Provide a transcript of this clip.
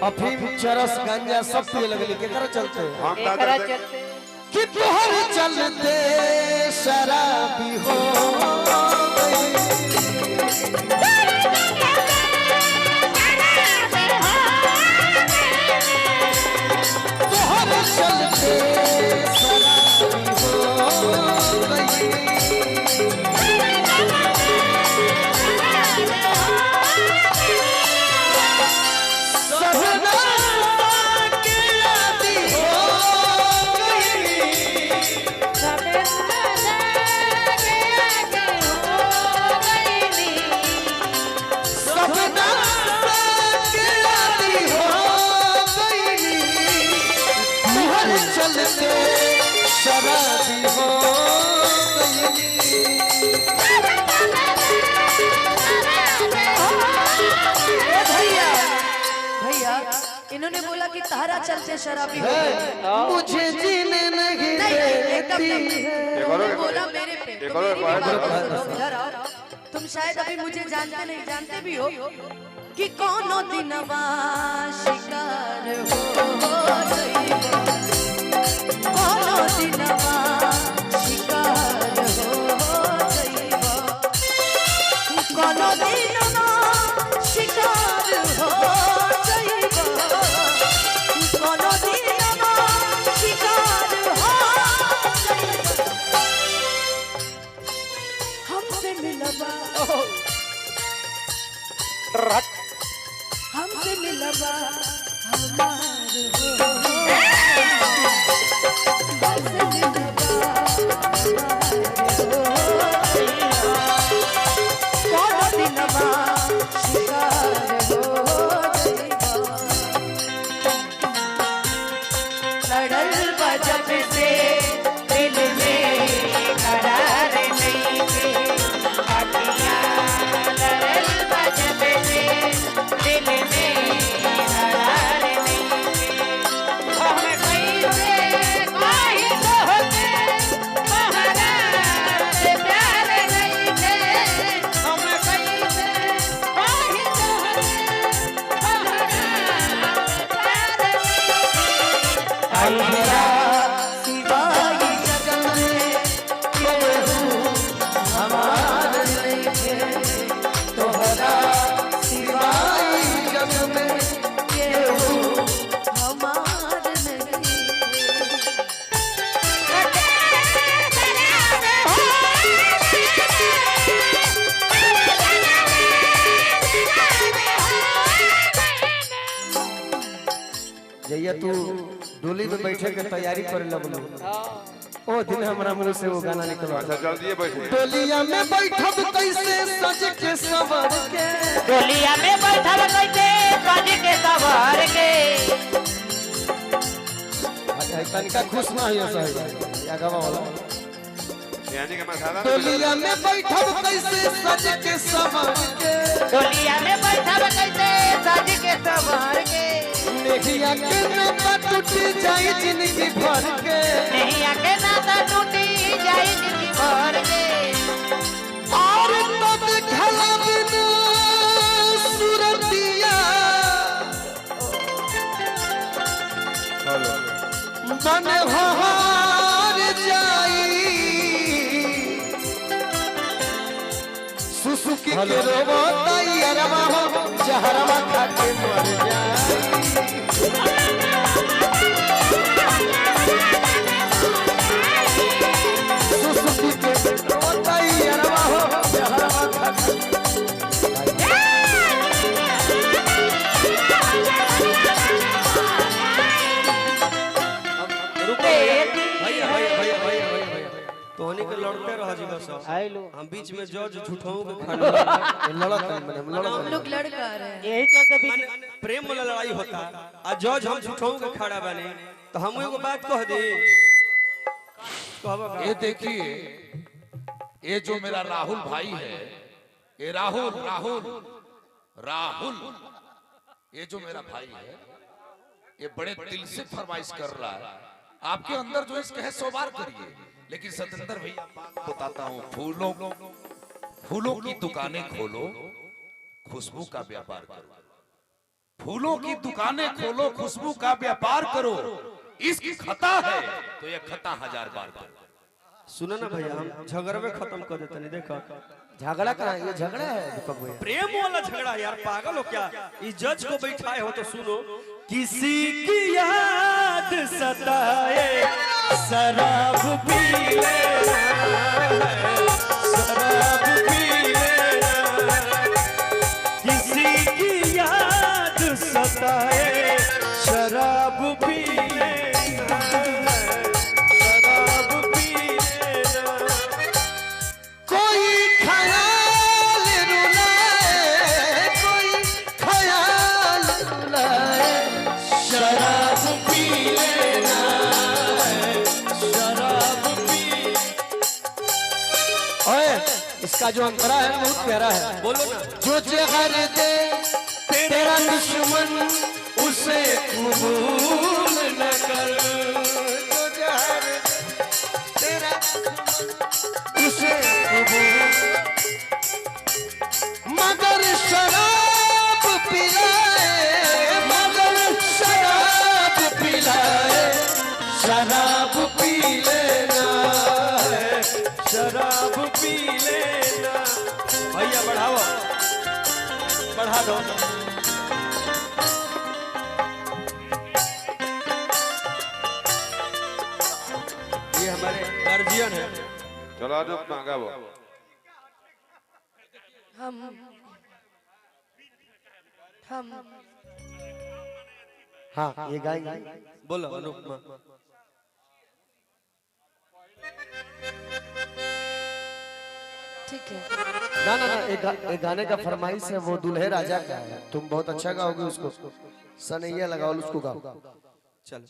अफीम चरस गांजा सब पिए लगली केकरा चलते एकरा चलते कि तोहर चलते शराबी हो तोहर चलते शराबी हो चलते शराबी हो भैया भैया इन्होंने बोला कि तारा चलते शराबी हो मुझे जीने नहीं देती है बोला मेरे पे तो मेरी भी बात सुनो, इधर आओ। तुम शायद अभी मुझे जानते नहीं जानते भी हो कि कौनो दिनवा शिकार हो कौनो दिनवा शिकार हो कौनो दिनवा शिकार हो कौनो दिनवा शिकार हो हमसे मिलवा हमसे मिलवा हमार हो हमसे मिलवा कौनो दिनवा शिकार हो लड़ल बजब से दिल में करार नहीं थे अखियाँ लड़ल बजब से दिल में करार नहीं थे हम कैसे काहे होते महारा से प्यार नहीं थे हम कैसे काहे होते महारा प्यार नहीं थे सिवाय जगत में केहू हमार नहीं है तोहरा सिवाय जगत में केहू हमार नहीं जैया तू डोली में बैठे के तैयारी करे लगलो ओ दिन हमरा मुंह से वो गाना निकला अच्छा जल्दी बैठिए डोलिया में बैठब कैसे सज के सवर के डोलिया में बैठल कैसे सज के सवार के अच्छा तनिका खुश ना होइए सही या गावा वाला यानी कि मैं सादा डोलिया में बैठब कैसे सज के सवर के डोलिया में बैठल कैसे सज के सवार के नेहिया के नाता टूट जाई जिंदगी भर के नहीं आके नाता टूटी जाई जिंदगी भर के और तब खला बिना सुरतिया मन हार जाई सुसुकी के रोबो तैयारवा हो जहरवा खा के मर जाई सुसुकी के रोबो तैयारवा हो जहरवा खा के तोहनी के लड़ते रह जी बस हम बीच में जज झूठाऊ के खड़ा लड़त हम लोग लड़ का रहे हैं यही चलते भी प्रेम वाला लड़ाई होता आ जज हम झूठाऊ के खड़ा बने तो हम एगो बात कह दे ये देखिए ये जो मेरा राहुल भाई है ये राहुल राहुल राहुल ये जो मेरा भाई है ये बड़े दिल से फरमाइश कर रहा है आपके अंदर जो इसके है सो बार करिए लेकिन सतेंद्र भैया बताता हूँ फूलों की दुकानें खोलो खुशबू का व्यापार करो फूलों की दुकानें खोलो, खुशबू का व्यापार करो, इश्क खता है तो ये खता 1000 बार करो। सुनो ना भैया, हम झगड़ा में खत्म कर देते नहीं। देखो झगड़ा कहाँ है? ये झगड़ा है दीपक भैया, प्रेम वाला झगड़ा यार, पागल हो क्या? इस जज को बैठाए हो तो सुनो। किसी की याद सताए शराब पी लेना है, शराब पी लेना। किसी की याद सताए शराब पी लेना है, शराब पी लेना। कोई ख्याल रुलाए, कोई ख्याल रुलाए, शराब पी लेना है, शराब पी। ओए इसका जो अंतरा है बहुत प्यारा है। बोलो ना। जो जहर दे तेरा दुश्मन उसे कबूल न कर, जो जहर दे तेरा उसे कबूल, मगर शराब पिलाए, मगर शराब पिलाए, शराब पी लेना है, शराब पी लेना। भैया बढ़ाओ, बढ़ा दो। ये हमारे गार्जियन है। चलो आज मांगा वो हम हाँ ये गाएंगे। बोलो अनुपमा। ठीक है। ना ना ना, एक गाने का फरमाइश है, वो दुल्हे राजा का है। तुम बहुत अच्छा गाओगे उसको, सनैया लगाओ उसको गाओ। चल